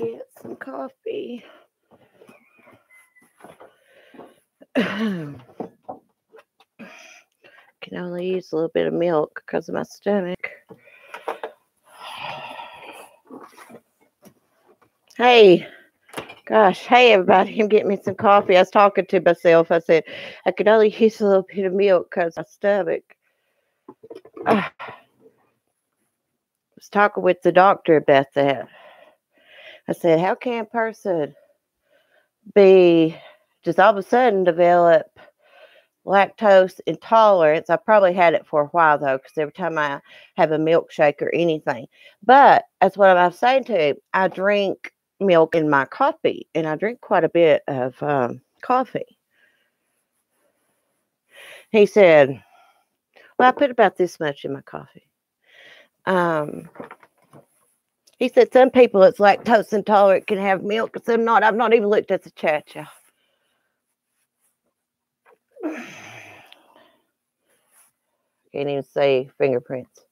get some coffee. Can only use a little bit of milk because of my stomach. Hey, gosh, hey everybody, I'm getting me some coffee. I was talking to myself. I said I could only use a little bit of milk because of my stomach. I was talking with the doctor about that. I said, how can a person be just all of a sudden develop lactose intolerance? I probably had it for a while though, because every time I have a milkshake or anything. But that's what I was saying to him. I drink milk in my coffee, and I drink quite a bit of coffee. He said, well, I put about this much in my coffee. He said some people that's lactose intolerant can have milk, and some not. I've not even looked at the chat, y'all. Can't even see fingerprints.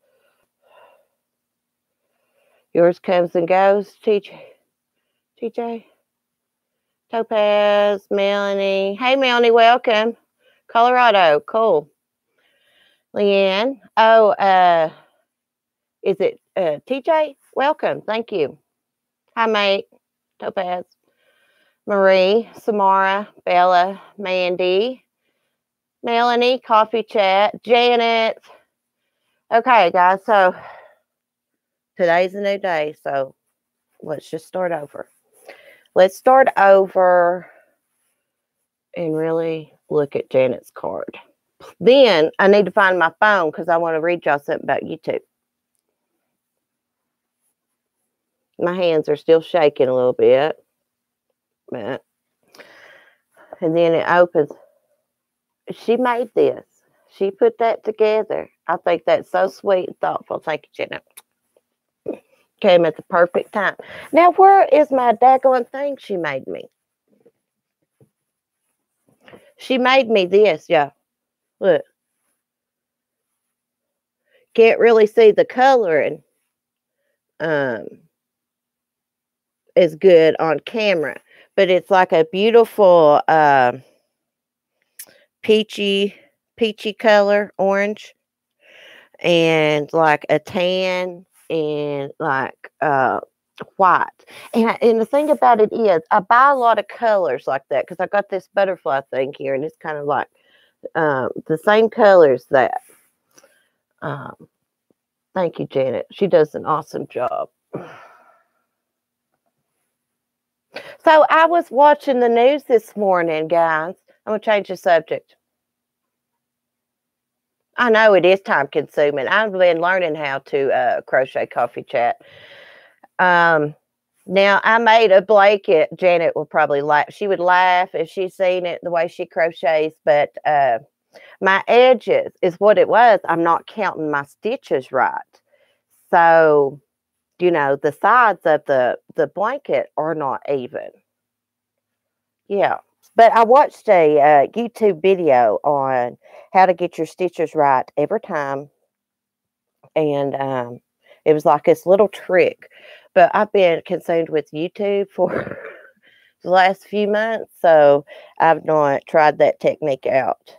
Yours comes and goes, TJ. Topaz, Melanie. Hey, Melanie, welcome. Colorado, cool. Leanne. Oh, is it TJ? Welcome, thank you. Hi, mate. Topaz. Marie, Samara, Bella, Mandy, Melanie, Coffee Chat, Janet. Okay, guys, so today's a new day, so let's just start over. Let's start over and really look at Janet's card. Then I need to find my phone because I want to read y'all something about YouTube. My hands are still shaking a little bit. But, and then it opens. She made this. She put that together. I think that's so sweet and thoughtful. Thank you, Janet. Came at the perfect time. Now, where is my daggone thing she made me? She made me this, yeah. Look. Can't really see the coloring is good on camera, but it's like a beautiful peachy color, orange, and like a tan and like white. And the thing about it is I buy a lot of colors like that because I got this butterfly thing here, and it's kind of like the same colors that thank you, Janet. She does an awesome job. So I was watching the news this morning, guys. I'm going to change the subject. I know it is time consuming. I've been learning how to crochet Coffee Chat. Now, I made a blanket. Janet will probably laugh. She would laugh if she's seen it, the way she crochets. But my edges is what it was. I'm not counting my stitches right. So, you know, the sides of the blanket are not even. Yeah. But I watched a YouTube video on how to get your stitches right every time. And it was like this little trick. But I've been consumed with YouTube for the last few months, so I've not tried that technique out.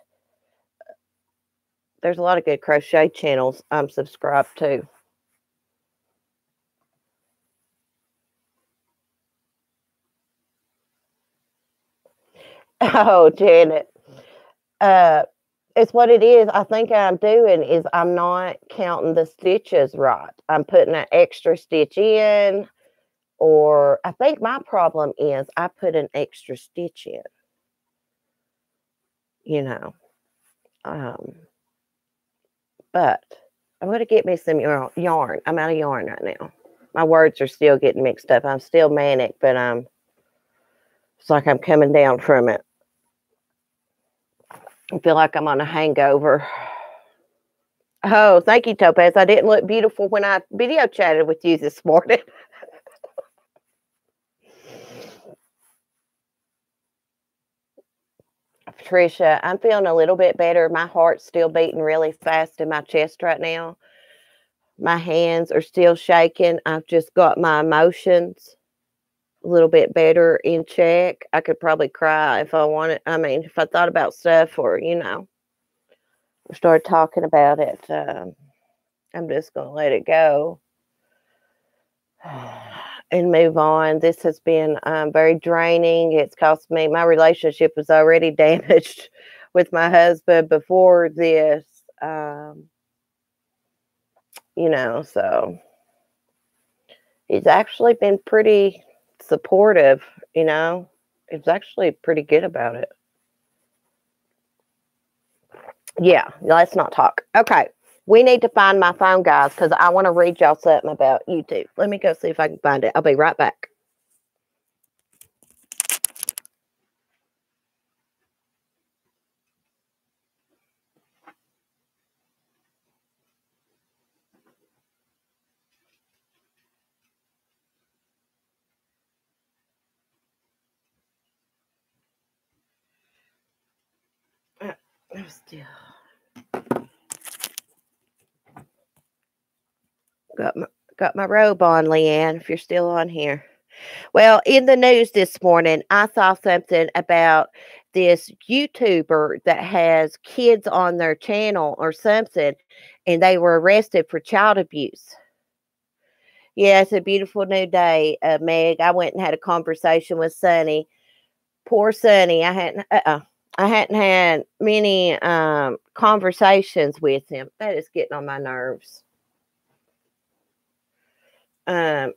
There's a lot of good crochet channels I'm subscribed to. Oh, Janet. It's what it is. I think I'm doing is I'm not counting the stitches right. I'm putting an extra stitch in, or I think my problem is I put an extra stitch in. You know. But I'm going to get me some yarn. I'm out of yarn right now. My words are still getting mixed up. I'm still manic, but it's like I'm coming down from it. I feel like I'm on a hangover. Oh, thank you, Topaz. I didn't look beautiful when I video chatted with you this morning. Patricia, I'm feeling a little bit better. My heart's still beating really fast in my chest right now. My hands are still shaking. I've just got my emotions a little bit better in check. I could probably cry if I wanted. I mean, if I thought about stuff or, started talking about it, I'm just going to let it go and move on. This has been very draining. It's cost me, my relationship was already damaged with my husband before this, so he's actually been pretty supportive, He's actually pretty good about it. Yeah, let's not talk. Okay. We need to find my phone, guys, because I want to read y'all something about YouTube. Let me go see if I can find it. I'll be right back. Still got my robe on, Leanne, if you're still on here. Well, in the news this morning, I saw something about this YouTuber that has kids on their channel or something, and they were arrested for child abuse. Yeah, it's a beautiful new day, Meg. I went and had a conversation with Sonny. Poor Sonny. I hadn't had many conversations with him. That is getting on my nerves. That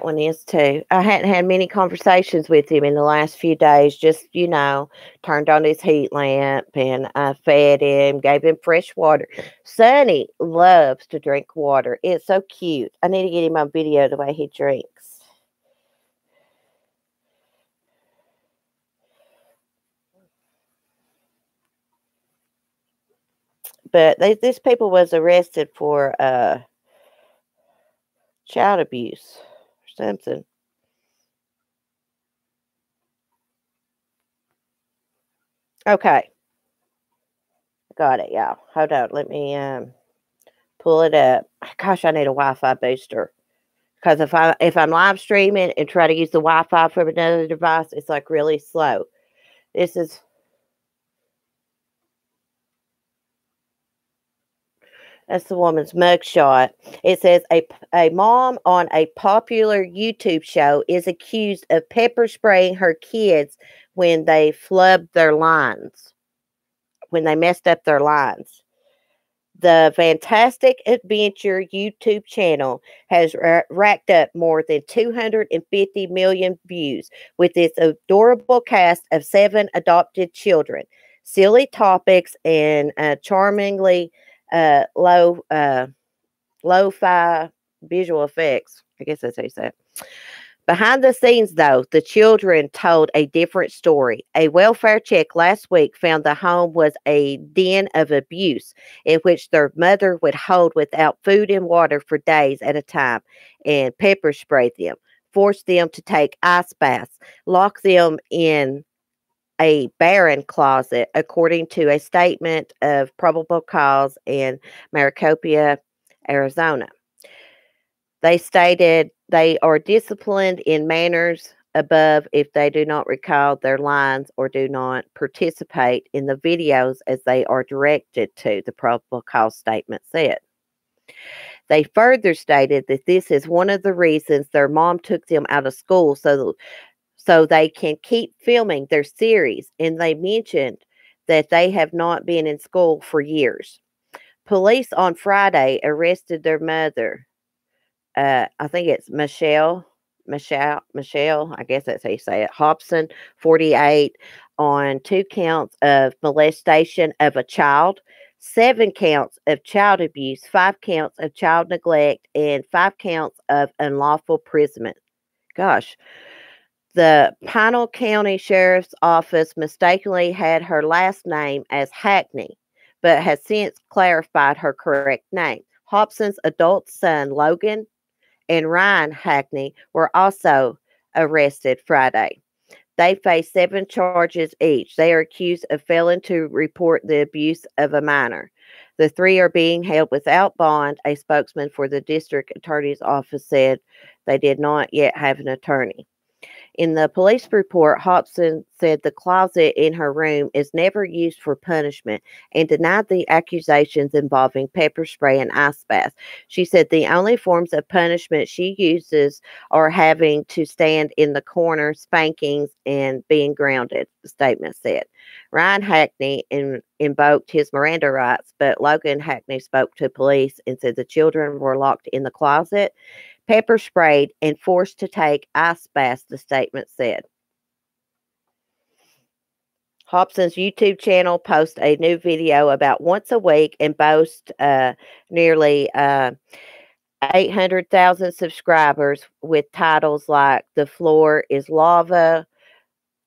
one is too. I hadn't had many conversations with him in the last few days. Just, turned on his heat lamp and I fed him, gave him fresh water. Sonny loves to drink water. It's so cute. I need to get him on video the way he drinks. But this people was arrested for child abuse or something. Okay. Got it, y'all. Hold on. Let me pull it up. Gosh, I need a Wi-Fi booster. Because if I'm live streaming and try to use the Wi-Fi from another device, it's like really slow. That's the woman's mugshot. It says a mom on a popular YouTube show is accused of pepper spraying her kids when they flubbed their lines, when they messed up their lines. The Fantastic Adventure YouTube channel has racked up more than 250 million views with its adorable cast of 7 adopted children, silly topics, and charmingly lo-fi visual effects. I guess that's how you say it. Behind the scenes, though, the children told a different story. A welfare check last week found the home was a den of abuse in which their mother would hold without food and water for days at a time and pepper spray them, force them to take ice baths, lock them in a barren closet, according to a statement of probable cause in Maricopa, Arizona. They stated they are disciplined in manners above if they do not recall their lines or do not participate in the videos as they are directed to, the probable cause statement said. They further stated that this is one of the reasons their mom took them out of school so they can keep filming their series, and they mentioned that they have not been in school for years. Police on Friday arrested their mother. I think it's Michelle, I guess that's how you say it, Hobson, 48, on 2 counts of molestation of a child, 7 counts of child abuse, 5 counts of child neglect, and 5 counts of unlawful imprisonment. Gosh. The Pinal County Sheriff's Office mistakenly had her last name as Hackney, but has since clarified her correct name. Hobson's adult son, Logan, and Ryan Hackney were also arrested Friday. They face 7 charges each. They are accused of failing to report the abuse of a minor. The 3 are being held without bond. A spokesman for the district attorney's office said they did not yet have an attorney. In the police report, Hobson said the closet in her room is never used for punishment and denied the accusations involving pepper spray and ice baths. She said the only forms of punishment she uses are having to stand in the corner, spankings, and being grounded, the statement said. Ryan Hackney invoked his Miranda rights, but Logan Hackney spoke to police and said the children were locked in the closet, pepper sprayed, and forced to take ice baths, the statement said. Hobson's YouTube channel posts a new video about once a week and boasts nearly 800,000 subscribers with titles like The Floor is Lava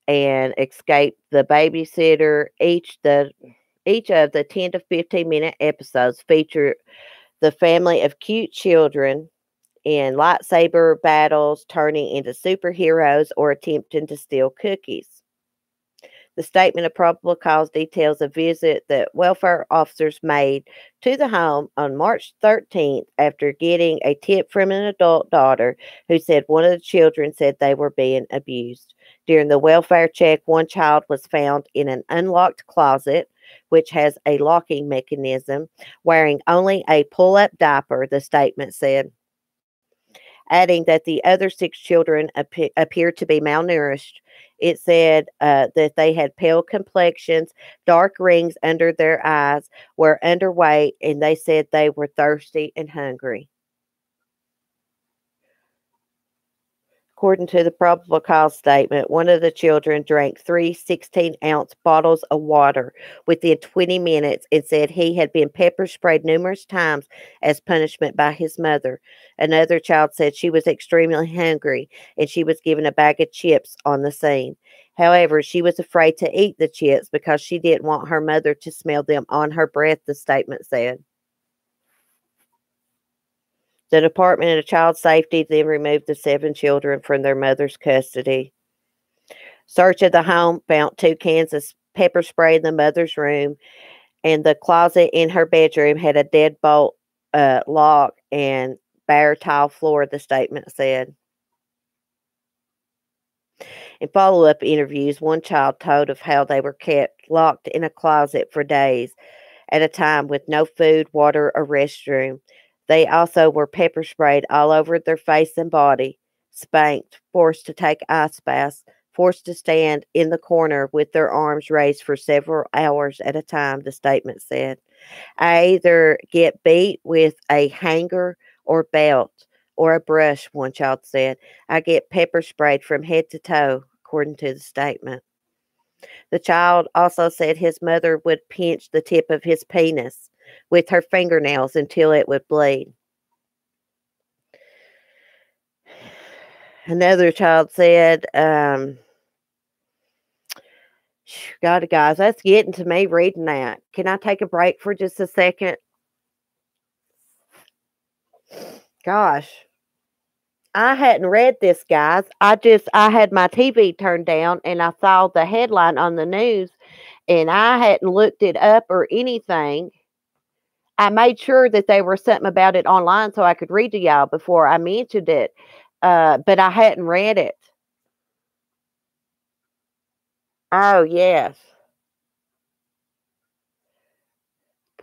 and Escape the Babysitter. Each of the 10 to 15-minute episodes feature the family of cute children in lightsaber battles, turning into superheroes, or attempting to steal cookies. The statement of probable cause details a visit that welfare officers made to the home on March 13th after getting a tip from an adult daughter who said one of the children said they were being abused. During the welfare check, one child was found in an unlocked closet, which has a locking mechanism, wearing only a pull-up diaper, the statement said, adding that the other 6 children appeared to be malnourished. It said that they had pale complexions, dark rings under their eyes, were underweight, and they said they were thirsty and hungry. According to the probable cause statement, one of the children drank 3 16-ounce bottles of water within 20 minutes and said he had been pepper sprayed numerous times as punishment by his mother. Another child said she was extremely hungry and she was given a bag of chips on the scene. However, she was afraid to eat the chips because she didn't want her mother to smell them on her breath, the statement said. The Department of Child Safety then removed the 7 children from their mother's custody. Search of the home found 2 cans of pepper spray in the mother's room, and the closet in her bedroom had a deadbolt lock and bare tile floor, the statement said. In follow-up interviews, one child told of how they were kept locked in a closet for days at a time with no food, water, or restroom. They also were pepper sprayed all over their face and body, spanked, forced to take ice baths, forced to stand in the corner with their arms raised for several hours at a time, the statement said. I either get beat with a hanger or belt or a brush, one child said. I get pepper sprayed from head to toe, according to the statement. The child also said his mother would pinch the tip of his penis with her fingernails until it would bleed. Another child said, God, guys, that's getting to me reading that. Can I take a break for just a second? Gosh. I hadn't read this, guys. I had my TV turned down and I saw the headline on the news and I hadn't looked it up or anything. I made sure that there was something about it online so I could read to y'all before I mentioned it. But I hadn't read it. Oh, yes.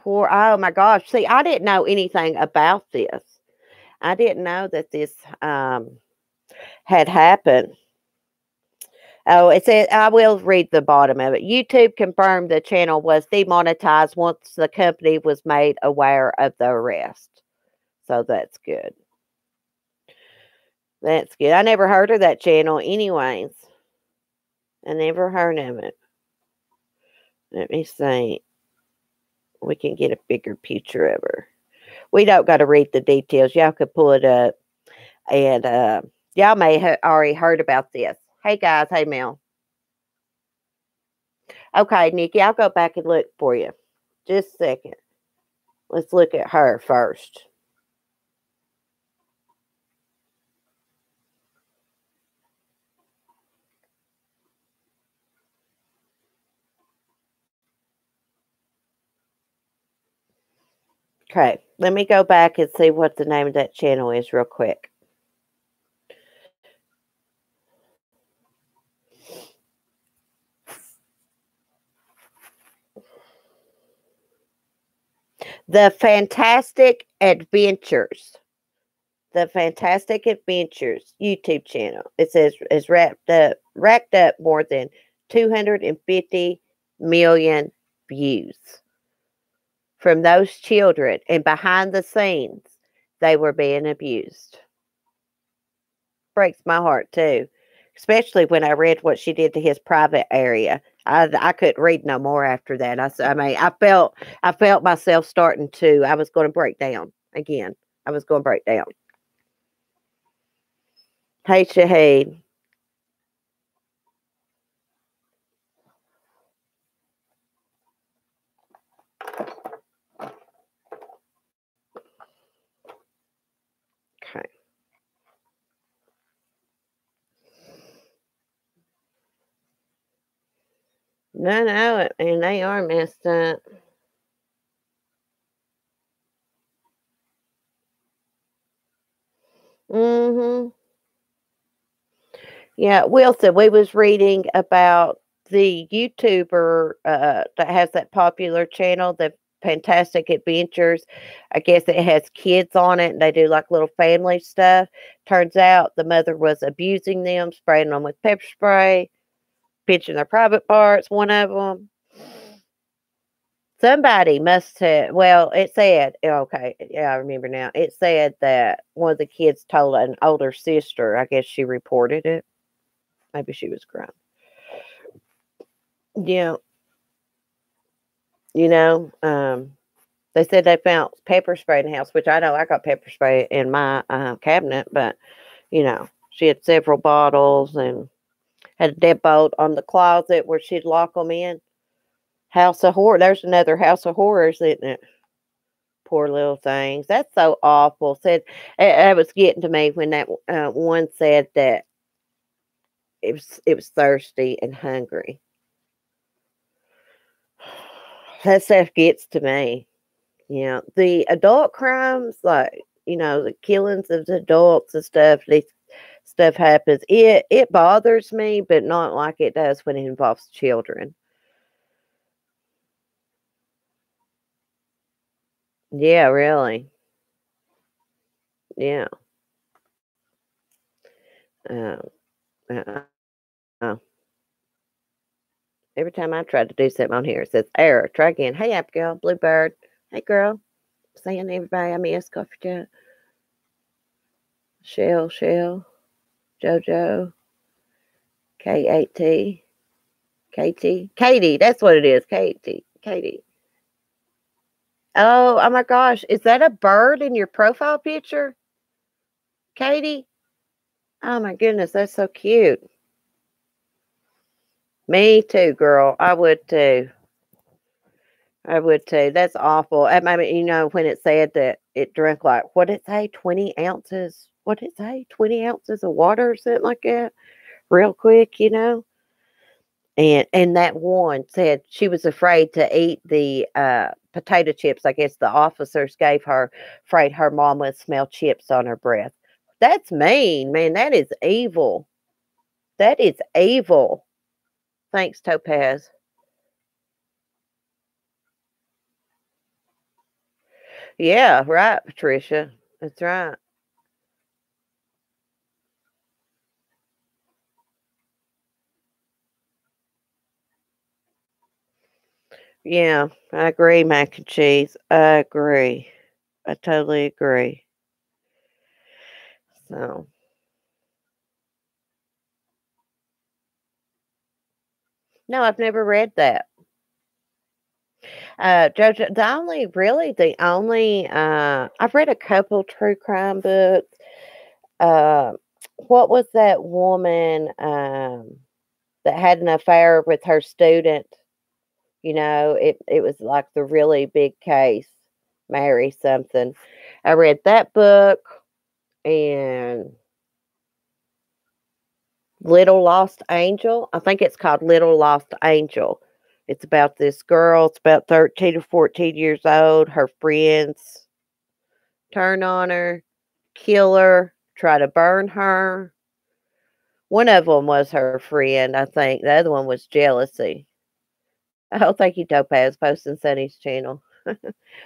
Oh my gosh. See, I didn't know anything about this. I didn't know that this had happened. Oh, it said, I will read the bottom of it. YouTube confirmed the channel was demonetized once the company was made aware of the arrest. So that's good. That's good. I never heard of that channel anyways. I never heard of it. Let me see. We can get a bigger picture of her. We don't got to read the details. Y'all could pull it up. And y'all may have already heard about this. Hey, guys. Hey, Mel. Okay, Nikki, I'll go back and look for you. Just a second. Let's look at her first. Okay, let me go back and see what the name of that channel is real quick. The Fantastic Adventures. The Fantastic Adventures YouTube channel. It says it's racked up more than 250 million views from those children, and behind the scenes, they were being abused. Breaks my heart too, especially when I read what she did to his private area. I couldn't read no more after that. I mean, I felt myself starting to. I was going to break down again. I was going to break down. Hey, Shahid. Okay. No, and they are messed up. Mhm. Yeah, Wilson, we was reading about the YouTuber that has that popular channel, the Fantastic Adventures. I guess it has kids on it and they do like little family stuff. Turns out the mother was abusing them, spraying them with pepper spray, pinching their private parts, one of them. Somebody must have, well, it said, okay, yeah, I remember now. It said that one of the kids told an older sister. I guess she reported it. Maybe she was grown. Yeah, you know, they said they found pepper spray in the house, which I know I got pepper spray in my cabinet, but she had several bottles and had a deadbolt on the closet where she'd lock them in. House of horror. There's another house of horrors, isn't it? Poor little things. That's so awful. Said it was getting to me when that one said that it was thirsty and hungry. That stuff gets to me. The adult crimes, like the killings of the adults and stuff. This stuff happens. It bothers me, but not like it does when it involves children. Yeah, really. Yeah. Um, uh, uh, every time I try to do something on here, it says error. Try again. Hey, Abigail, Bluebird. Hey, girl. Saying everybody I miss. Coffee chat. Shell, JoJo, K-A-T, Katie. That's what it is. Katie. Oh my gosh. Is that a bird in your profile picture? Katie? Oh my goodness. That's so cute. Me too, girl. I would too. I would too. That's awful. I mean, when it said that it drank like, what did it say? 20 ounces. What did it say? 20 ounces of water or something like that? Real quick. And that one said she was afraid to eat the potato chips. I guess the officers gave her, afraid her mom would smell chips on her breath. That's mean, man. That is evil. That is evil. Thanks, Topaz. Yeah, right, Patricia. That's right. Yeah, I agree, mac and cheese. I agree. I totally agree. So, no, I've never read that. Jojo, I've read a couple true crime books. Uh, what was that woman that had an affair with her student? It was like the really big case, Mary something. I read that book and Little Lost Angel. I think it's called Little Lost Angel. It's about this girl. It's about 13 or 14 years old. Her friends turn on her, kill her, try to burn her. One of them was her friend, I think. The other one was jealousy. Oh, thank you, Topaz, posting Sunny's channel.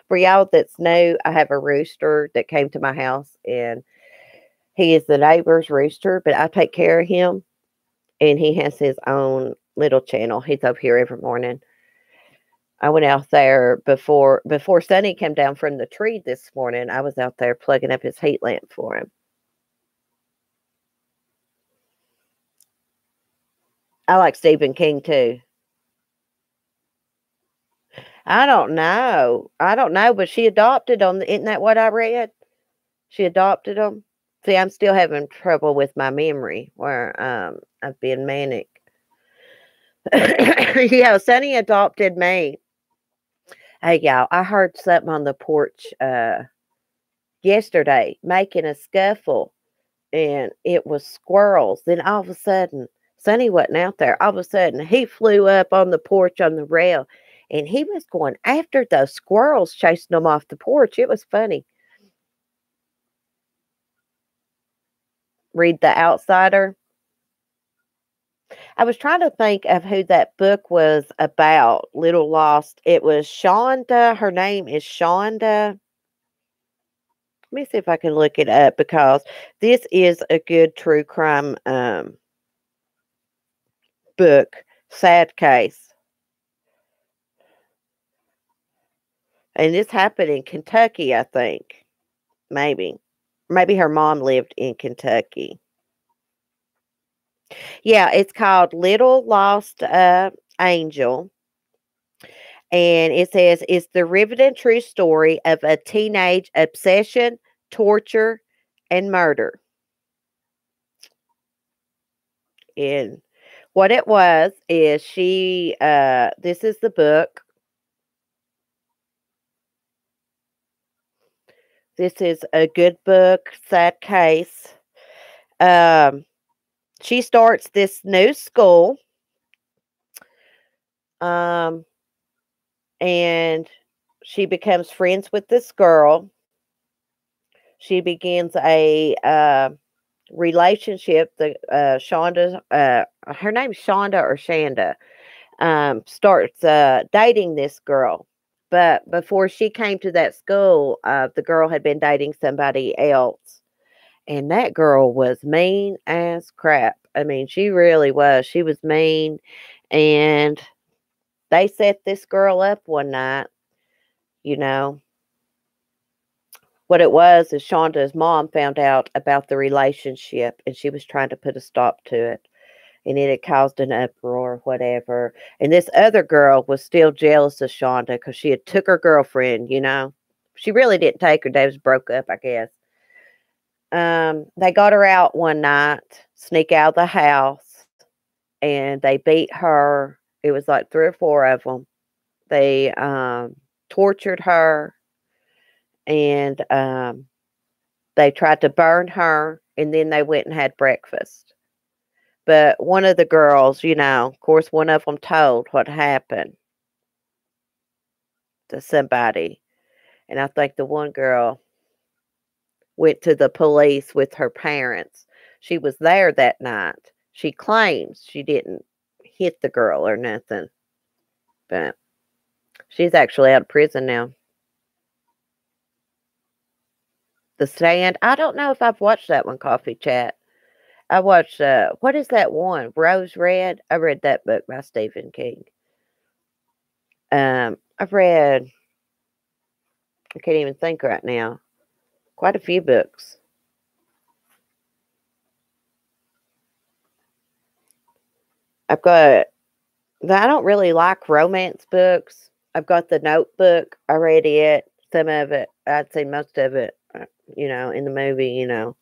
For y'all that's new, I have a rooster that came to my house, and he is the neighbor's rooster, but I take care of him, and he has his own little channel. He's up here every morning. I went out there before Sonny came down from the tree this morning. I was out there plugging up his heat lamp for him. I like Stephen King too. I don't know. But she adopted them. Isn't that what I read? She adopted them. See, I'm still having trouble with my memory where I've been manic. Yeah, Sonny adopted me. Hey, y'all, I heard something on the porch yesterday making a scuffle, and it was squirrels. Then all of a sudden, Sonny wasn't out there. All of a sudden, he flew up on the porch on the rail, and he was going after those squirrels, chasing them off the porch. It was funny. Read The Outsider. I was trying to think of who that book was about, Little Lost. It was Shonda. Her name is Shonda. Let me see if I can look it up because this is a good true crime book. Sad case. And this happened in Kentucky, I think. Maybe. Maybe her mom lived in Kentucky. Yeah, it's called Little Lost Angel. And it says it's the riveting true story of a teenage obsession, torture, and murder. And what it was is this is the book. This is a good book, sad case. She starts this new school. And she becomes friends with this girl. She begins a relationship. Shonda, her name's Shonda or Shanda, starts dating this girl. But before she came to that school, the girl had been dating somebody else. And that girl was mean as crap. I mean, she really was. She was mean. And they set this girl up one night, you know. What it was is Shonda's mom found out about the relationship, and she was trying to put a stop to it. And it had caused an uproar, whatever. And this other girl was still jealous of Shonda because she had took her girlfriend, you know. She really didn't take her. They was broke up, I guess. They got her out one night, sneak out of the house, and they beat her. It was like 3 or 4 of them. They tortured her, and they tried to burn her, and then they went and had breakfast. But one of the girls, you know, of course, one of them told what happened to somebody. And I think the one girl went to the police with her parents. She was there that night. She claims she didn't hit the girl or nothing. But she's actually out of prison now. The Stand. I don't know if I've watched that one, Coffee Chat. I watched, what is that one? Rose Red? I read that book by Stephen King. I've read, I can't even think right now, quite a few books. I've got, I don't really like romance books. I've got The Notebook. I read it. Some of it, I'd say most of it, you know, in the movie, you know.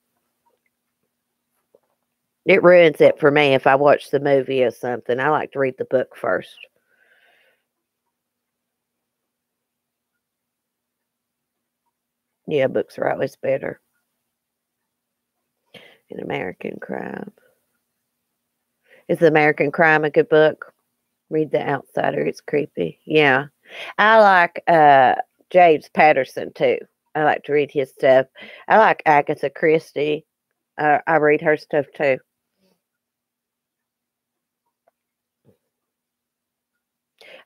It ruins it for me if I watch the movie or something. I like to read the book first. Yeah, books are always better. In American Crime. Is American Crime a good book? Read The Outsider. It's creepy. Yeah. I like James Patterson too. I like to read his stuff. I like Agatha Christie. I read her stuff too.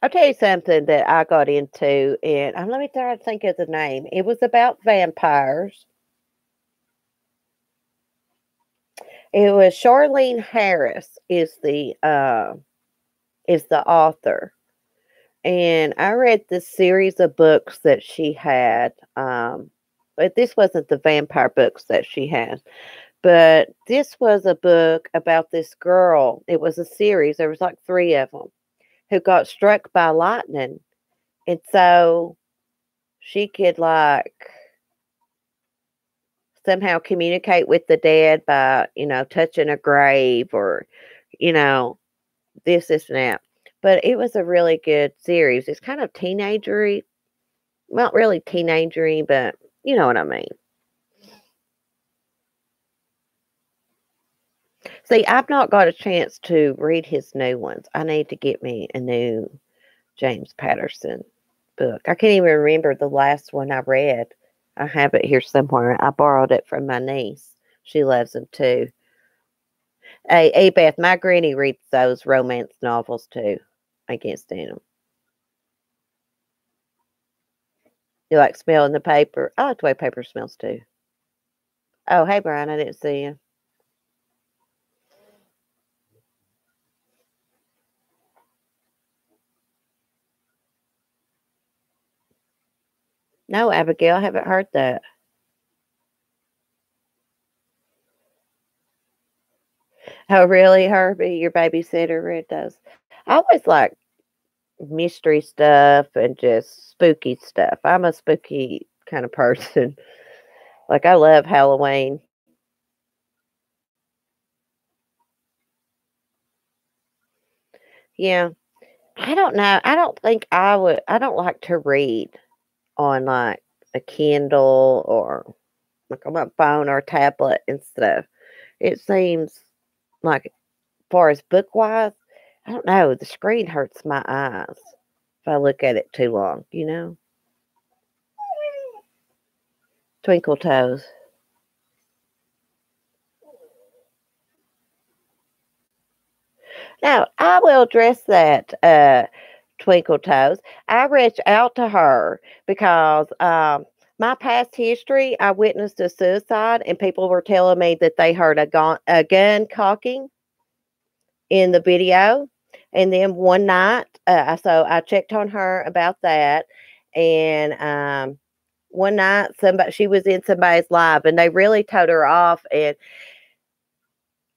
I'll tell you something that I got into, and let me try to think of the name. It was about vampires. It was Charlene Harris is the author, and I read this series of books that she had. But this wasn't the vampire books that she has, but this was a book about this girl. It was a series. There was like three of them who got struck by lightning, and so she could like somehow communicate with the dead by, touching a grave or, you know, this and that. But it was a really good series. It's kind of teenagery. Not really teenagery, but you know what I mean. See, I've not got a chance to read his new ones. I need to get me a new James Patterson book. I can't even remember the last one I read. I have it here somewhere. I borrowed it from my niece. She loves them too. Hey, Beth, my granny reads those romance novels too. I can't stand them. You like smelling the paper? I like the way paper smells too. Oh, hey, Brian, I didn't see you. No, Abigail, I haven't heard that. Oh, really, Herbie? Your babysitter read those? I always like mystery stuff and just spooky stuff. I'm a spooky kind of person. Like, I love Halloween. Yeah. I don't know. I don't think I don't like to read on like a Kindle or like on my phone or tablet and stuff. It seems like, far as book wise, I don't know. The screen hurts my eyes if I look at it too long. Twinkle toes. Now, I will address that, Twinkle Toes. I reached out to her because my past history, I witnessed a suicide, and people were telling me that they heard a gun cocking in the video. And then one night, so I checked on her about that. And one night, she was in somebody's live, and they really towed her off. And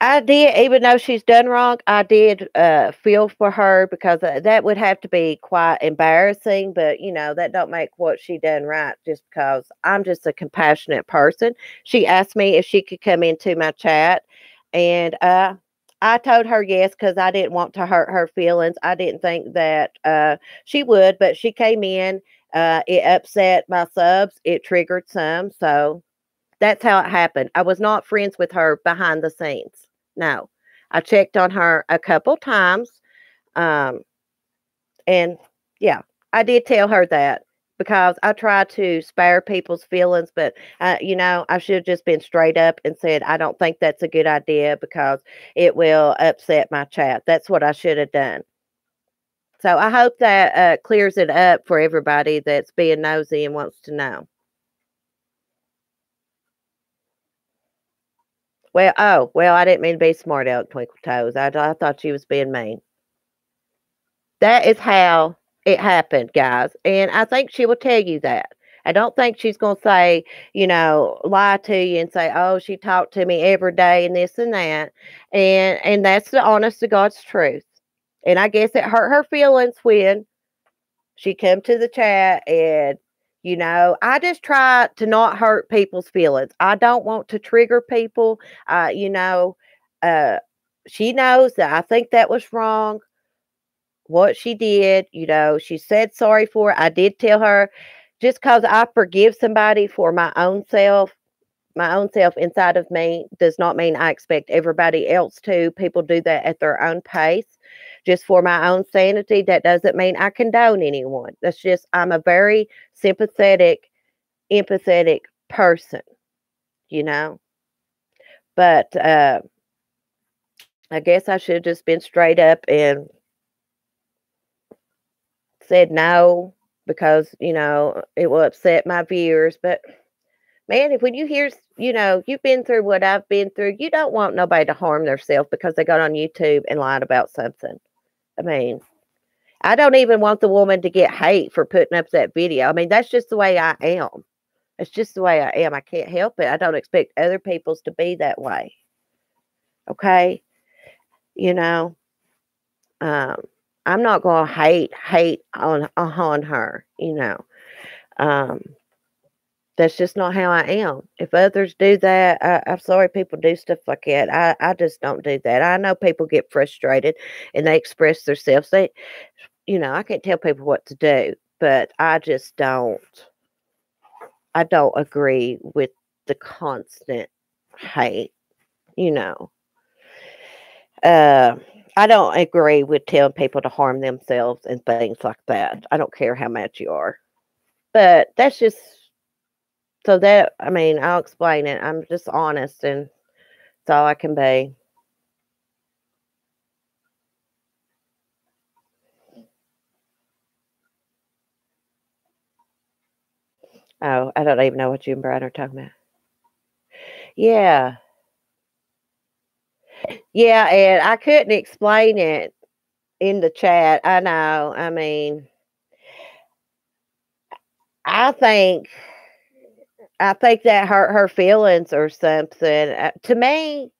I did, even though she's done wrong, I did, feel for her because, that would have to be quite embarrassing, but, that don't make what she done right just because I'm just a compassionate person. She asked me if she could come into my chat, and, I told her yes because I didn't want to hurt her feelings. I didn't think that, she would, but she came in, it upset my subs, it triggered some, so that's how it happened. I was not friends with her behind the scenes. No. I checked on her a couple times. Um, and yeah, I did tell her that because I try to spare people's feelings, but I should have just been straight up and said, I don't think that's a good idea because it will upset my chat. That's what I should have done. So I hope that clears it up for everybody that's being nosy and wants to know. Well, I didn't mean to be smart aleck, Twinkle Toes. I thought she was being mean. That is how it happened, guys, and I think she will tell you that. I don't think she's gonna say, lie to you and say, "Oh, she talked to me every day and this and that," and that's the honest to God's truth. And I guess it hurt her feelings when she come to the chat and, I just try to not hurt people's feelings. I don't want to trigger people. Uh, you know, uh, she knows that I think that was wrong. What she did, she said sorry for it. I did tell her just because I forgive somebody for my own self inside of me does not mean I expect everybody else to. People do that at their own pace. Just for my own sanity, that doesn't mean I condone anyone. That's just, I'm a very sympathetic, empathetic person, you know? But I guess I should have just been straight up and said no because, it will upset my viewers. But man, if when you hear, you've been through what I've been through, you don't want nobody to harm themselves because they got on YouTube and lied about something. I mean, I don't even want the woman to get hate for putting up that video. I mean, that's just the way I am. It's just the way I am. I can't help it. I don't expect other people's to be that way. Okay? You know, I'm not going to hate on her, that's just not how I am. If others do that, I'm sorry people do stuff like that. I just don't do that. I know people get frustrated and they express themselves. I can't tell people what to do, but I just don't. I don't agree with the constant hate, you know. I don't agree with telling people to harm themselves and things like that. I don't care how much you are. But that's just so that, I mean, I'll explain it. I'm just honest and that's all I can be. Oh, I don't even know what you and Brian are talking about. Yeah. Yeah, and I couldn't explain it in the chat. I know. I mean, I think I think that hurt her feelings or something. To me,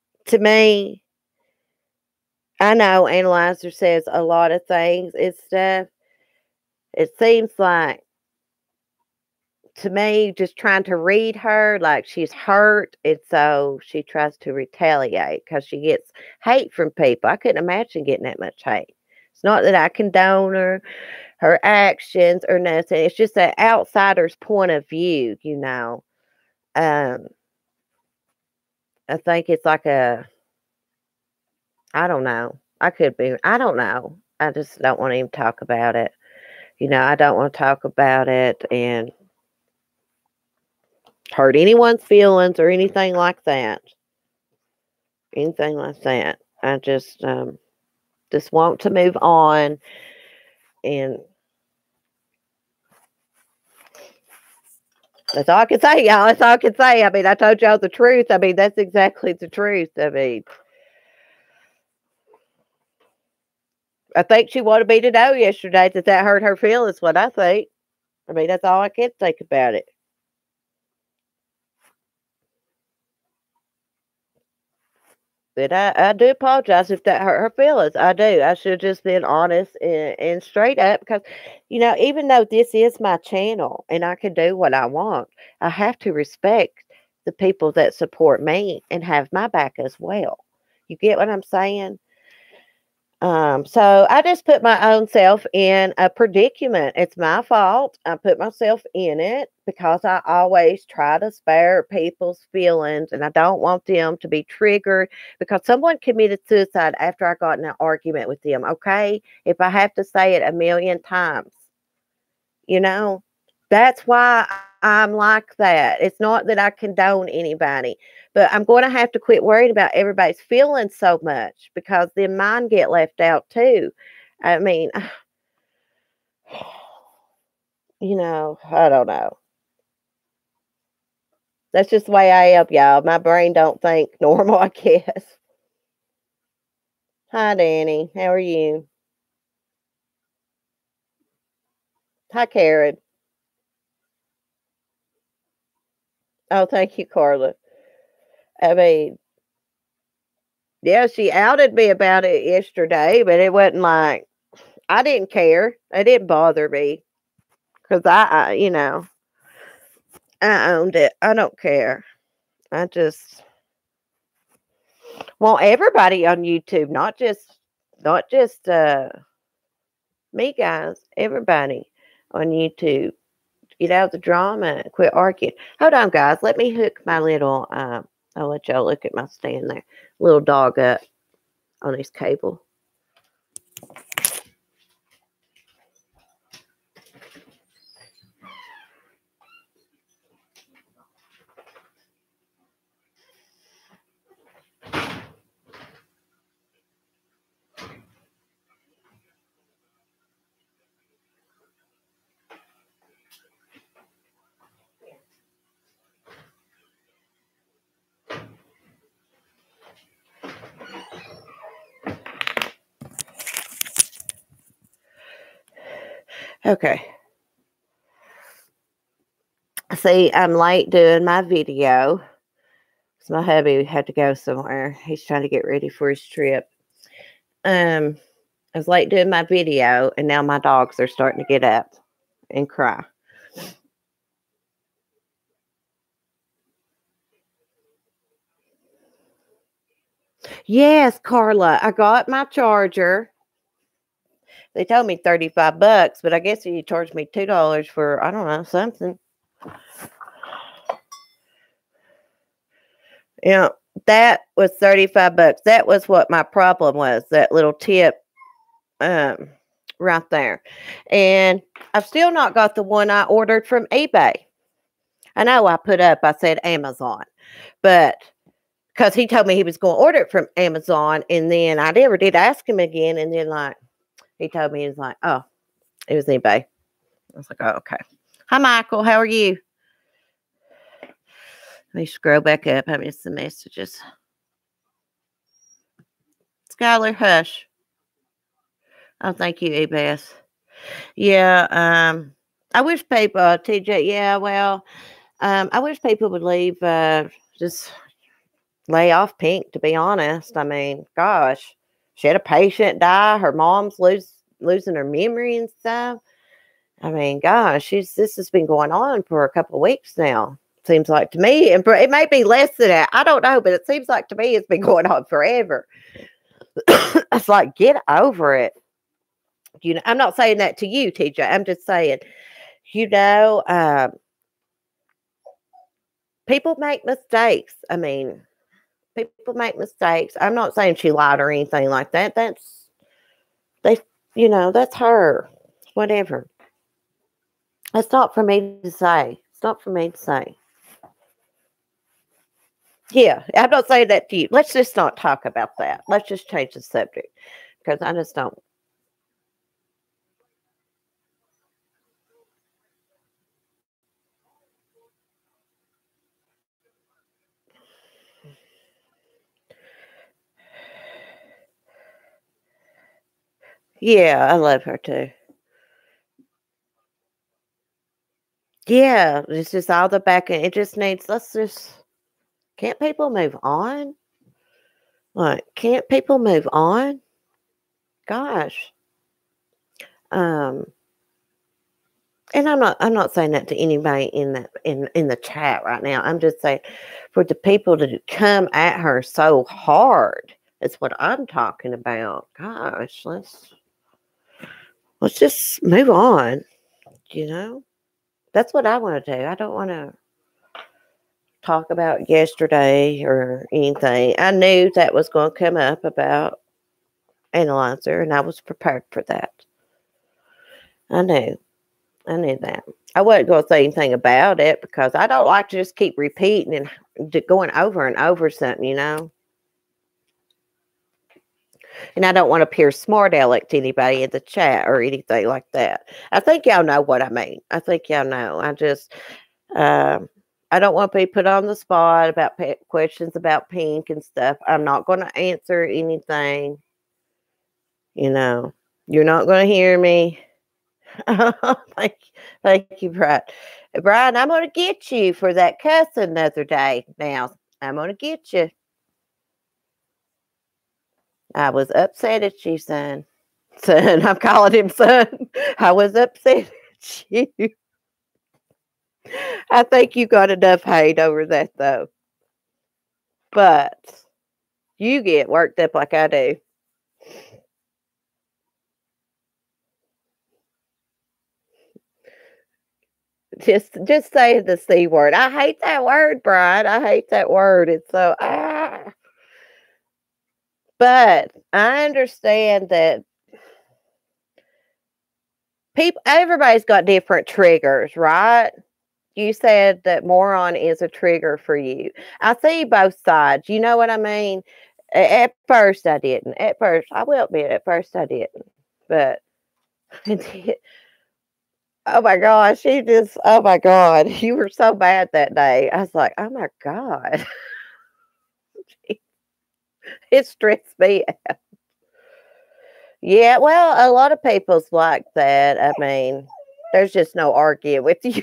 I know Analyzer says a lot of things and stuff. It seems like to me, just trying to read her like she's hurt, and so she tries to retaliate because she gets hate from people. I couldn't imagine getting that much hate. It's not that I condone her actions or nothing. It's just an outsider's point of view. Um, I think it's like I don't know. I don't know. I just don't want to even talk about it. I don't want to talk about it and hurt anyone's feelings or anything like that. Anything like that. I just want to move on and that's all I can say, y'all. That's all I can say. I mean, I told y'all the truth. I mean, that's exactly the truth. I mean, I think she wanted me to know yesterday that hurt her feelings. What I think. I mean, that's all I can think about it. But I do apologize if that hurt her feelings. I do. I should have just been honest and straight up because, even though this is my channel and I can do what I want, I have to respect the people that support me and have my back as well. You get what I'm saying? So I just put my own self in a predicament. It's my fault. I put myself in it because I always try to spare people's feelings and I don't want them to be triggered because someone committed suicide after I got in an argument with them. Okay. If I have to say it a million times, you know, that's why I'm like that. It's not that I condone anybody, but I'm going to have to quit worrying about everybody's feelings so much because then mine get left out too. I mean, I don't know. That's just the way I am, y'all. My brain don't think normal, I guess. Hi, Danny. How are you? Hi, Karen. Oh, thank you, Carla. I mean, yeah, she outed me about it yesterday, but it wasn't like I didn't care. It didn't bother me because I owned it. I don't care. I just want everybody on YouTube, not just me, guys. Everybody on YouTube, get out of the drama and quit arguing. Hold on, guys. Let me hook my little. I'll let y'all look at my stand there. Little dog up on his cable. Okay. See, I'm late doing my video. So my hubby had to go somewhere. He's trying to get ready for his trip. I was late doing my video, and now my dogs are starting to get up and cry. Yes, Carla, I got my charger. They told me $35, but I guess you charged me $2 for, I don't know, something. Yeah, that was $35. That was what my problem was, that little tip right there. And I've still not got the one I ordered from eBay. I know I put up, I said Amazon, but because he told me he was going to order it from Amazon, and then I never did ask him again. And then, like, he told me, he was like, oh, it was eBay. I was like, oh, okay. Hi, Michael. How are you? Let me scroll back up. I missed the messages. Skylar, hush. Oh, thank you, eBay. Yeah, I wish people, TJ, yeah, well, I wish people would leave, just lay off Pink, to be honest. I mean, gosh, she had a patient die. Her mom's losing her memory and stuff. I mean, gosh, this has been going on for a couple of weeks now. Seems like to me, and it may be less than that. I don't know, but it seems like to me it's been going on forever. It's like, get over it. You know, I'm not saying that to you, TJ. I'm just saying, you know, people make mistakes. I mean, people make mistakes. I'm not saying she lied or anything like that. That's her. Whatever. It's not for me to say. It's not for me to say. Yeah, I'm not saying that to you. Let's just not talk about that. Let's just change the subject because I just don't. Yeah, I love her too. Yeah, it's just all the back end. It just needs, can't people move on? Like, can't people move on? Gosh. Um, and I'm not saying that to anybody in the chat right now. I'm just saying for the people to come at her so hard. It's what I'm talking about. Gosh, let's just move on, you know? That's what I want to do. I don't want to talk about yesterday or anything. I knew that was going to come up about analyzer, and I was prepared for that. I knew that. I wasn't going to say anything about it because I don't like to just keep repeating and going over and over something, you know. And I don't want to appear smart aleck to anybody in the chat or anything like that. I think y'all know what I mean. I think y'all know. I don't want to be put on the spot about questions about Pink and stuff. I'm not going to answer anything. You know, you're not going to hear me. Thank you, Brian. Brian, I'm going to get you for that cussing the other day. Now, I'm going to get you. I was upset at you, son. Son, I'm calling him son. I was upset at you. I think you got enough hate over that, though. But you get worked up like I do. Just say the C word. I hate that word, Brian. I hate that word. It's so But I understand that everybody's got different triggers, right? You said that moron is a trigger for you. I see both sides. You know what I mean? At first I didn't. At first, I will admit, at first I didn't. But oh my gosh, oh my God, you were so bad that day. I was like, oh my God. It stressed me out. Yeah, well, a lot of people's like that. I mean, there's just no arguing with you.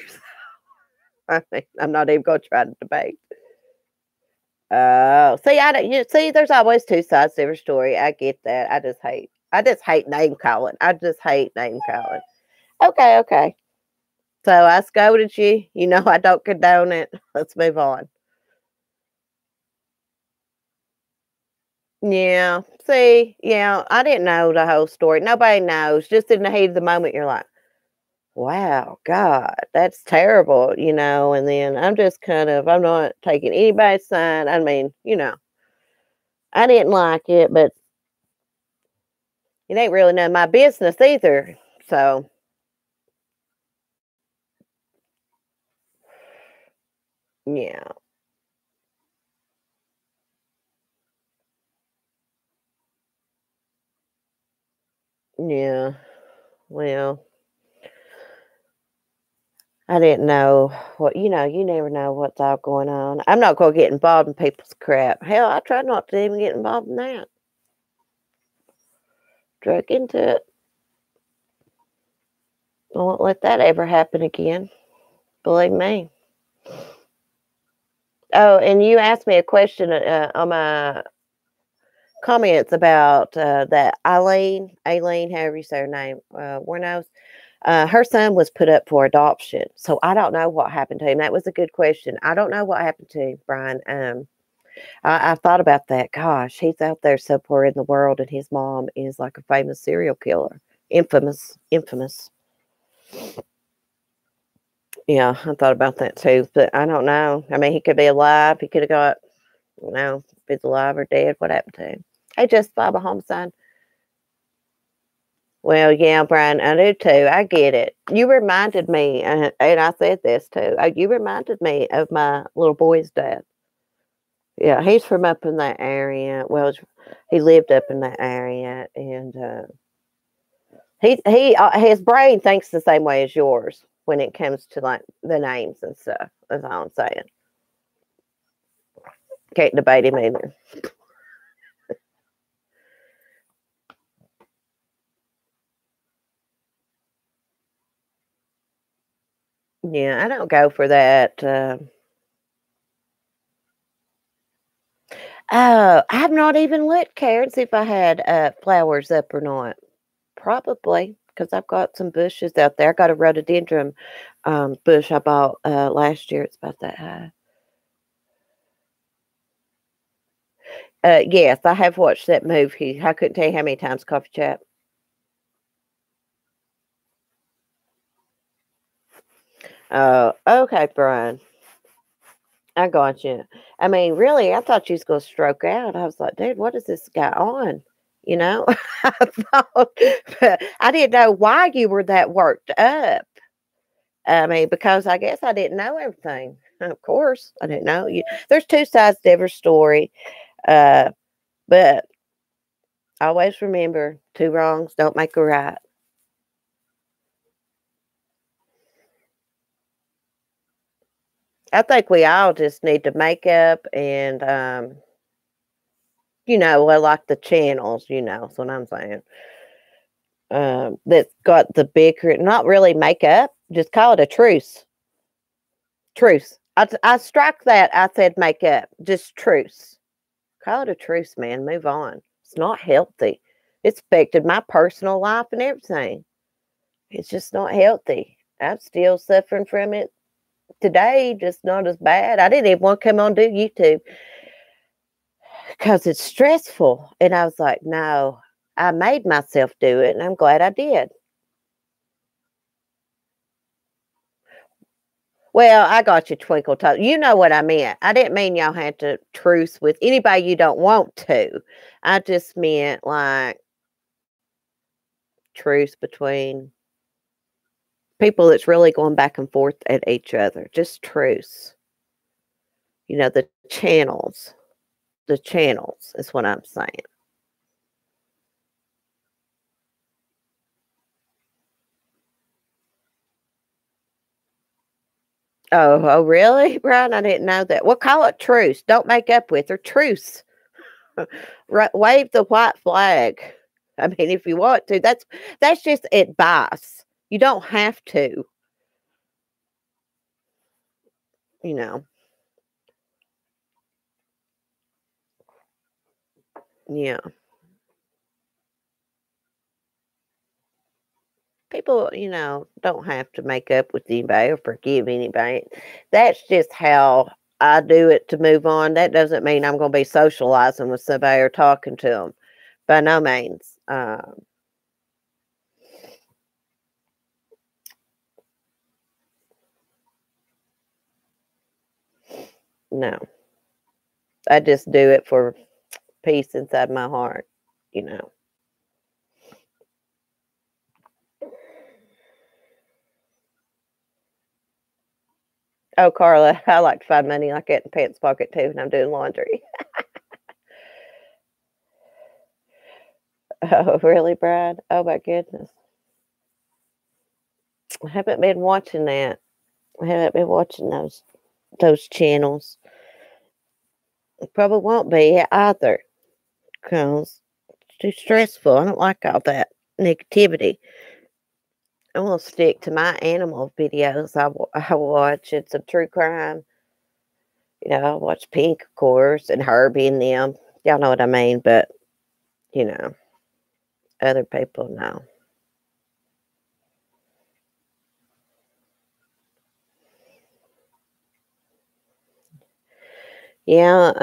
I mean, I'm not even gonna try to debate. Oh, see, I don't. You see, there's always two sides to every story. I get that. I just hate name calling. I just hate name calling. Okay, okay. So I scolded you. You know I don't condone it. Let's move on. Yeah. See, yeah, I didn't know the whole story. Nobody knows. Just in the heat of the moment, you're like, wow, God, that's terrible, and then I'm not taking anybody's side. I mean, I didn't like it, but it ain't really none of my business either. So, yeah, yeah. Well, I didn't know you never know what's all going on. I'm not going to get involved in people's crap. Hell, I try not to even get involved in that. Drug into it. I won't let that ever happen again. Believe me. Oh, and you asked me a question on my comments about that Aileen, however you say her name, Warnos. Her son was put up for adoption, so I don't know what happened to him. That was a good question. I don't know what happened to him, Brian. I thought about that. Gosh, he's out there somewhere in the world, and his mom is like a famous serial killer, infamous, infamous. Yeah, I thought about that too, but I don't know. I mean, he could be alive. He could have got, if he's alive or dead. What happened to him? Hey, just filed a homicide. Well, yeah, Brian, I do too. I get it. You reminded me, and I said this too. You reminded me of my little boy's dad. Yeah, he's from up in that area. Well, he lived up in that area, and his brain thinks the same way as yours when it comes to like the names and stuff. That's all I'm saying. Can't debate him either. Yeah, I don't go for that. Oh, I've not even looked, Karen, see if I had flowers up or not. Probably, because I've got some bushes out there. I got a rhododendron bush I bought last year. It's about that high. Yes, I have watched that movie. I couldn't tell you how many times, Coffee Chat. Oh, okay, Brian. I got you. I mean, really, I thought you was gonna stroke out. I was like, dude, what is this guy on? You know, I thought, but I didn't know why you were that worked up. I mean, because I guess I didn't know everything. Of course, I didn't know. There's two sides to every story, uh, but always remember, two wrongs don't make a right. I think we all just need to make up and, well, like the channels, that's what I'm saying. That's got the bigger, not really make up, just call it a truce. Truce. I struck that. I said make up, just truce. Call it a truce, man. Move on. It's not healthy. It's affected my personal life and everything. It's just not healthy. I'm still suffering from it today, just not as bad. I didn't even want to come on do YouTube because it's stressful. And I was like, no, I made myself do it, and I'm glad I did. Well, I got you, Twinkle Toes. You know what I meant. I didn't mean y'all had to truce with anybody you don't want to. I just meant like truce between people that's really going back and forth at each other. Just truce. The channels. The channels is what I'm saying. Oh, really, Brian? I didn't know that. Well, call it truce. Don't make up with her. Truce. Wave the white flag. I mean, if you want to, that's just advice. You don't have to, you know. Yeah. People, don't have to make up with anybody or forgive anybody. That's just how I do it to move on. That doesn't mean I'm going to be socializing with somebody or talking to them. By no means. No. I just do it for peace inside my heart, you know. Oh, Carla, I like to find money like that in pants pocket too when I'm doing laundry. Oh, really, Brad? Oh my goodness. I haven't been watching that. I haven't been watching those channels. It probably won't be either because it's too stressful. I don't like all that negativity. I'm gonna stick to my animal videos. I watch. It's some true crime. I watch Pink, of course, and Herbie and them. Y'all know what I mean, but you know, other people know. Yeah,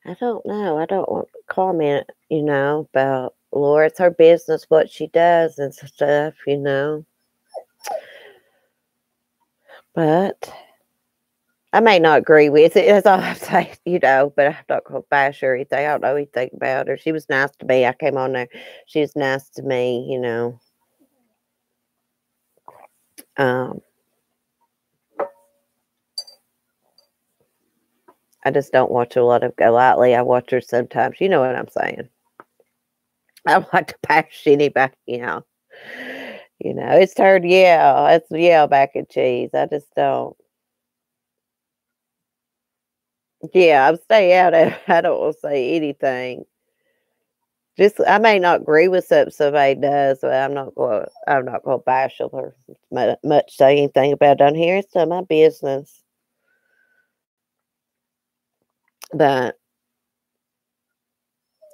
I don't know. I don't want to comment, about Laura. It's her business what she does and stuff. But I may not agree with it. That's all I say, but I'm not going to bash her or anything. I don't know anything about her. She was nice to me. I came on there. She was nice to me. Um, I just don't watch a lot of Golightly. I watch her sometimes. You know what I'm saying. I don't like to bash anybody. It's turned, yeah, it's yeah, mac and cheese. I just don't. Yeah, I'm stay out of I don't wanna say anything. Just I may not agree with something somebody does, but I'm not gonna bash them or much say anything about it on here. It's none of my business. But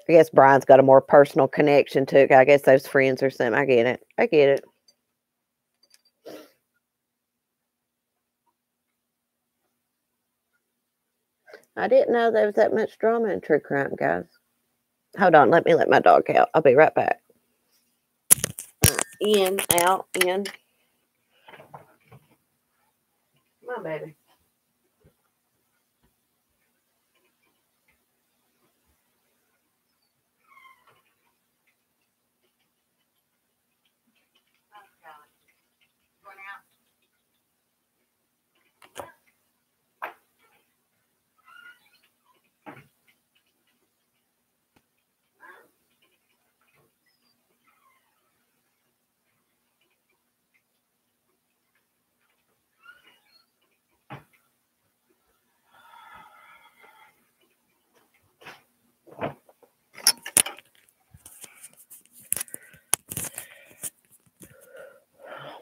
I guess Brian's got a more personal connection to it. I guess those friends or something. I get it. I get it. I didn't know there was that much drama in true crime, guys. Hold on, let me let my dog out. I'll be right back. In, out, in. Come on, baby.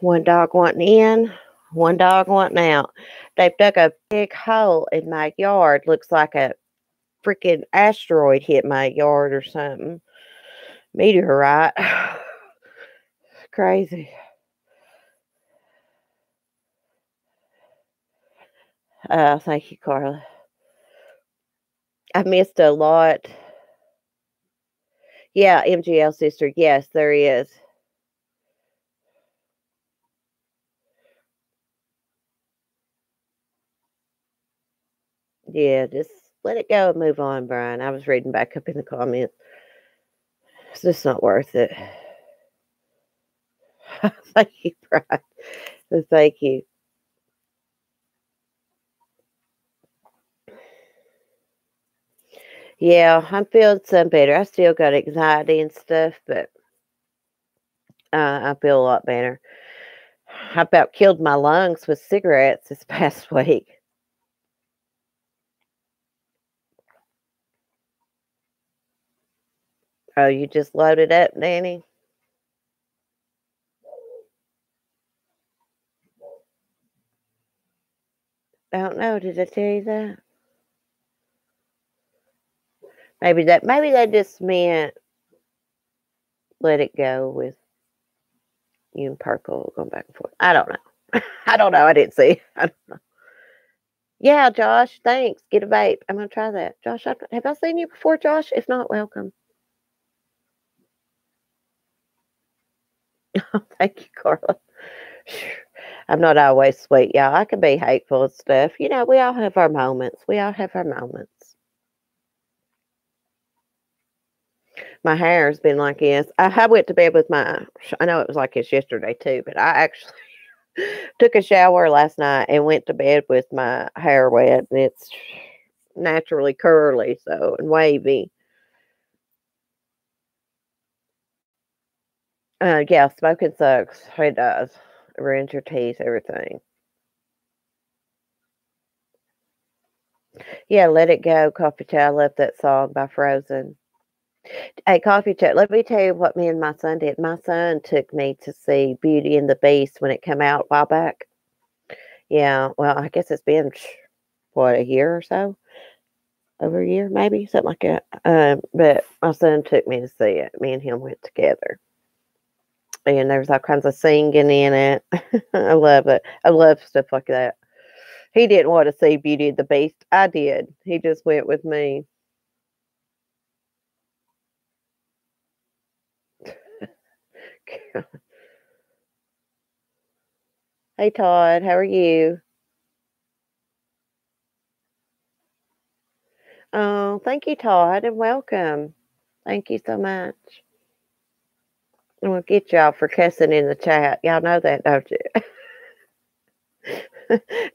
One dog wanting in, one dog wanting out. They've dug a big hole in my yard. Looks like a freaking asteroid hit my yard or something. Meteorite. Crazy. Thank you, Carla. I missed a lot. Yeah, MGL sister. Yes, there is. Yeah, just let it go and move on, Brian. I was reading back up in the comments. It's just not worth it. Thank you, Brian. Thank you. Yeah, I'm feeling some better. I still got anxiety and stuff, but I feel a lot better. I about killed my lungs with cigarettes this past week. Oh, you just loaded up, Danny? I don't know. Did I tell you that? Maybe that just meant let it go with you and Purple going back and forth. I don't know. I don't know. I didn't see. I don't know. Yeah, Josh. Thanks. Get a vape. I'm gonna try that. Josh, have I seen you before, Josh? If not, welcome. Thank you, Carla. I'm not always sweet, y'all. I can be hateful and stuff. You know, we all have our moments. We all have our moments. My hair's been like this. I went to bed with my, I know it was like this yesterday too, but I actually took a shower last night and went to bed with my hair wet, and it's naturally curly, so, and wavy. Yeah, smoking sucks. It does. It ruins your teeth, everything. Yeah, Let It Go, Coffee Chat. I love that song by Frozen. Hey, Coffee Chat, let me tell you what me and my son did. My son took me to see Beauty and the Beast when it came out a while back. Yeah, well, I guess it's been, what, a year or so? Over a year, maybe? Something like that. But my son took me to see it. Me and him went together. And there was all kinds of singing in it. I love it. I love stuff like that. He didn't want to see Beauty and the Beast. I did. He just went with me. Hey, Todd. How are you? Oh, thank you, Todd, and welcome. Thank you so much. I'm gonna get y'all for cussing in the chat. Y'all know that, don't you?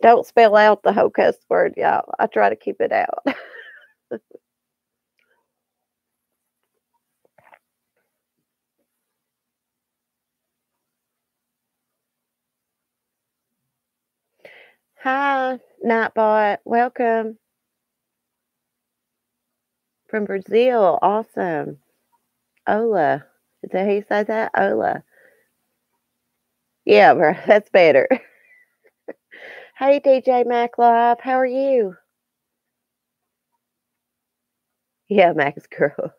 Don't spell out the whole cuss word, y'all. I try to keep it out. Hi, Nightbot. Welcome from Brazil. Awesome. Ola. Is that how you say that? Ola. Yeah, bro, that's better. Hey, DJ Mac Live. How are you? Yeah, Max Girl.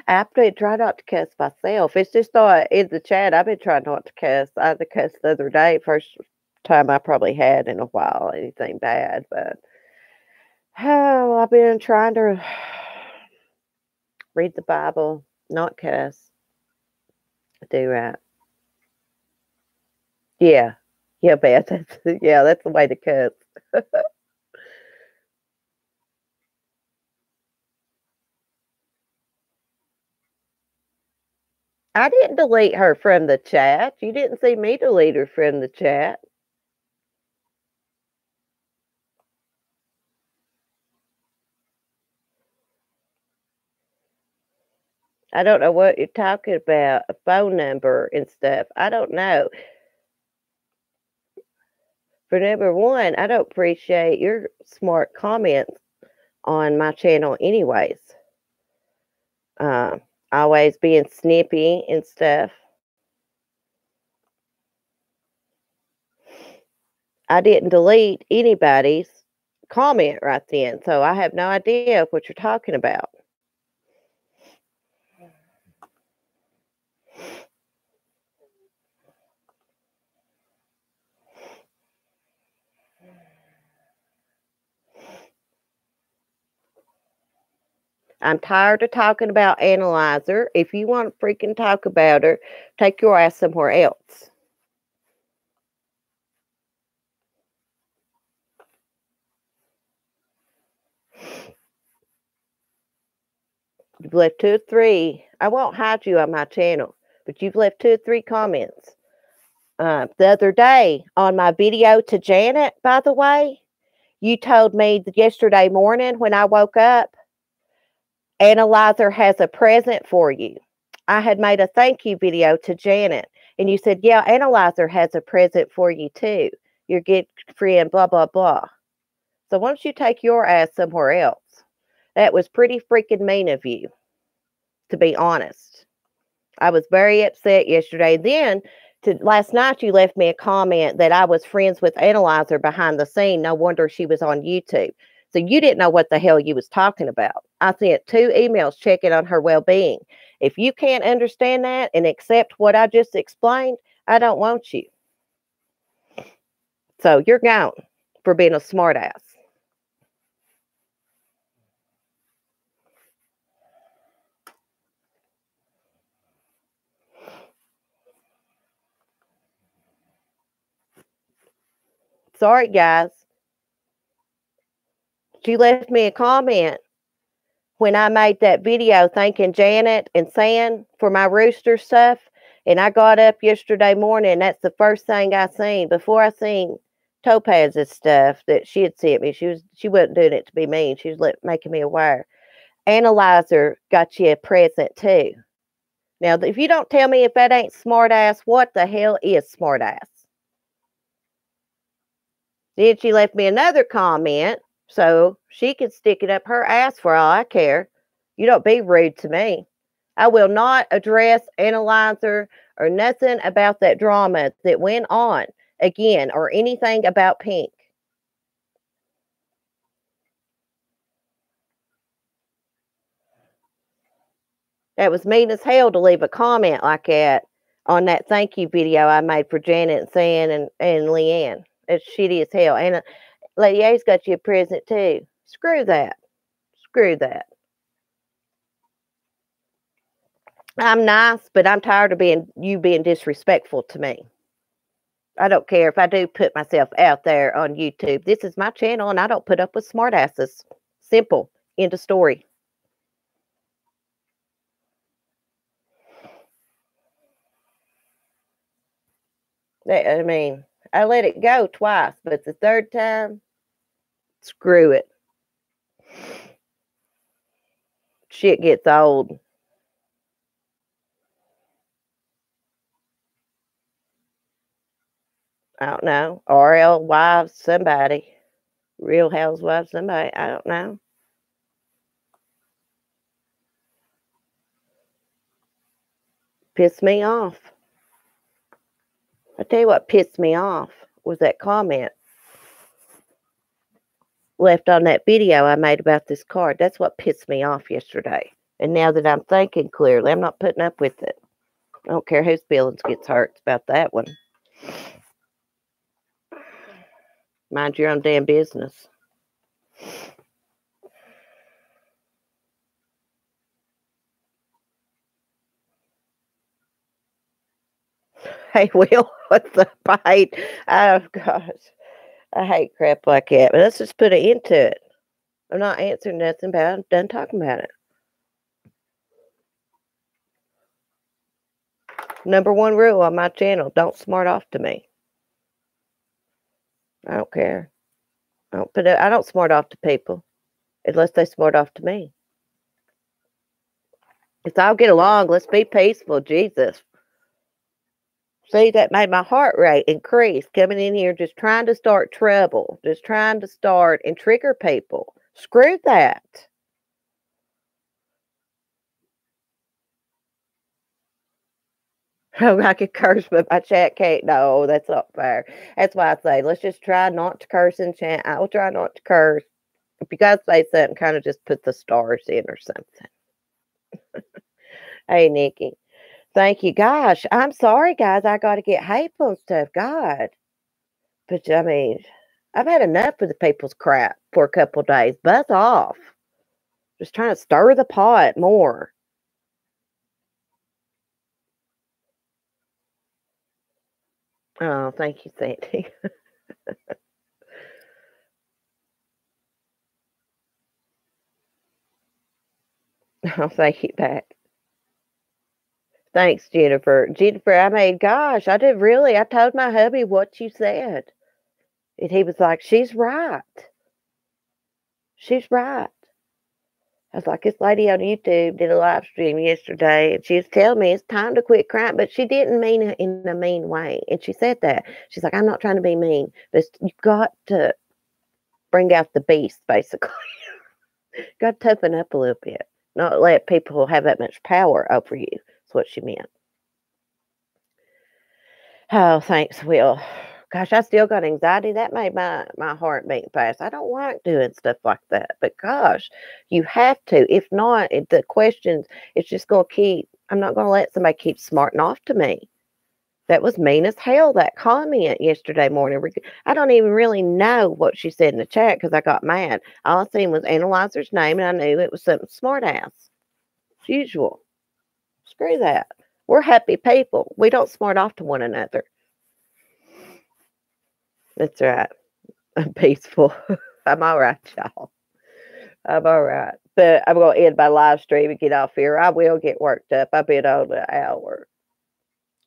I've been trying not to cuss myself. It's just not in the chat. I've been trying not to cuss. I had to cuss the other day. First time I probably had in a while anything bad, but oh, I've been trying to read the Bible, not cuss. Do right. Yeah. Yeah, Beth. That's the way to cuss. I didn't delete her from the chat. You didn't see me delete her from the chat. I don't know what you're talking about, a phone number and stuff. I don't know. For number one, I don't appreciate your smart comments on my channel anyways. Always being snippy and stuff. I didn't delete anybody's comment right then, so I have no idea what you're talking about. I'm tired of talking about Analyzer. If you want to freaking talk about her, take your ass somewhere else. You've left 2 or 3. I won't hide you on my channel, but you've left 2 or 3 comments. The other day on my video to Janet, by the way, you told me yesterday morning when I woke up, Analyzer has a present for you. I had made a thank you video to Janet, and you said, yeah, Analyzer has a present for you too. Your good friend, blah, blah, blah. So why don't you take your ass somewhere else? That was pretty freaking mean of you. to be honest. I was very upset yesterday. Then last night you left me a comment that I was friends with Analyzer behind the scene. No wonder she was on YouTube. So you didn't know what the hell you was talking about. I sent 2 emails checking on her well-being. If you can't understand that and accept what I just explained, I don't want you. So you're gone for being a smartass. Sorry, guys. She left me a comment when I made that video thanking Janet and San for my rooster stuff. And I got up yesterday morning. That's the first thing I seen. Before I seen Topaz's stuff that she had sent me. She wasn't doing it to be mean. She was making me aware. Analyzer got you a present too. Now, if you don't tell me if that ain't smart ass, what the hell is smart ass? Then she left me another comment so she can stick it up her ass for all I care. You don't be rude to me. I will not address Analyzer or nothing about that drama that went on again or anything about Pink. That was mean as hell to leave a comment like that on that thank you video I made for Janet and San and Leanne. It's shitty as hell. And Lady A's got you a present too. Screw that. Screw that. I'm nice, but I'm tired of you being disrespectful to me. I don't care if I do put myself out there on YouTube. This is my channel, and I don't put up with smartasses. Simple. End of story. I mean, I let it go twice, but the third time, screw it. Shit gets old. I don't know. RL Wives, somebody. Real Housewives, somebody. I don't know. Pissed me off. I tell you what pissed me off was that comment left on that video I made about this card. That's what pissed me off yesterday. And now that I'm thinking clearly, I'm not putting up with it. I don't care whose feelings gets hurt. It's about that one. Mind your own damn business. Hey, Will, what's up? Oh, gosh. I hate crap like that. But let's just put an end to it. I'm not answering nothing about it. I'm done talking about it. Number 1 rule on my channel, don't smart off to me. I don't care. I don't smart off to people unless they smart off to me. Let's all get along. Let's be peaceful. Jesus. See, that made my heart rate increase coming in here just trying to start trouble. Just trying to start and trigger people. Screw that. Oh, I could curse, but my chat can't. No, that's not fair. That's why I say, let's just try not to curse in chat. I will try not to curse. If you guys say something, kind of just put the stars in or something. Hey, Nikki. Thank you. Gosh, I'm sorry, guys. I got to get hateful and stuff. God. But, I mean, I've had enough of the people's crap for a couple of days. Buzz off. Just trying to stir the pot more. Oh, thank you, Sandy. Oh, thank you back. Thanks, Jennifer. Jennifer, I mean, gosh, I did really. I told my hubby what you said. And he was like, she's right. She's right. I was like, this lady on YouTube did a live stream yesterday, and she was telling me it's time to quit crying, but she didn't mean it in a mean way. And she said that. She's like, I'm not trying to be mean, but you've got to bring out the beast, basically. Got to toughen up a little bit. Not let people have that much power over you. That's what she meant. Oh, thanks, Will. Gosh, I still got anxiety. That made my heart beat fast. I don't like doing stuff like that. But gosh, you have to. If not, the questions, it's just going to keep, I'm not going to let somebody keep smarting off to me. That was mean as hell, that comment yesterday morning. I don't even really know what she said in the chat because I got mad. All I seen was Analyzer's name, and I knew it was something smart ass. As usual. Screw that. We're happy people. We don't smart off to one another. That's right. I'm peaceful. I'm all right, y'all. I'm all right. But I'm going to end my live stream and get off here. I will get worked up. I've been on an hour.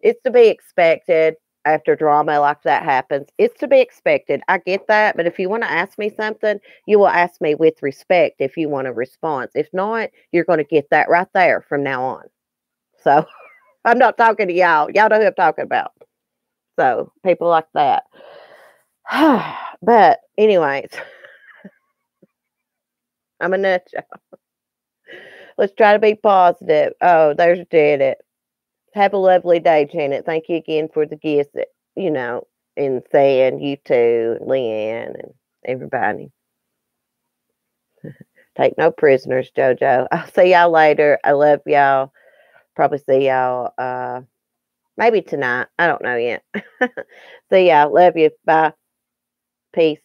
It's to be expected after drama like that happens. It's to be expected. I get that. But if you want to ask me something, you will ask me with respect if you want a response. If not, you're going to get that right there from now on. So I'm not talking to y'all. Y'all know who I'm talking about. So people like that. But anyways, I'm a nut job. Let's try to be positive. Oh, there's Janet. Have a lovely day, Janet. Thank you again for the gifts that, and saying you too, Leanne and everybody. Take no prisoners, JoJo. I'll see y'all later. I love y'all. Probably see y'all maybe tonight. I don't know yet. See y'all. Love you. Bye. Peace.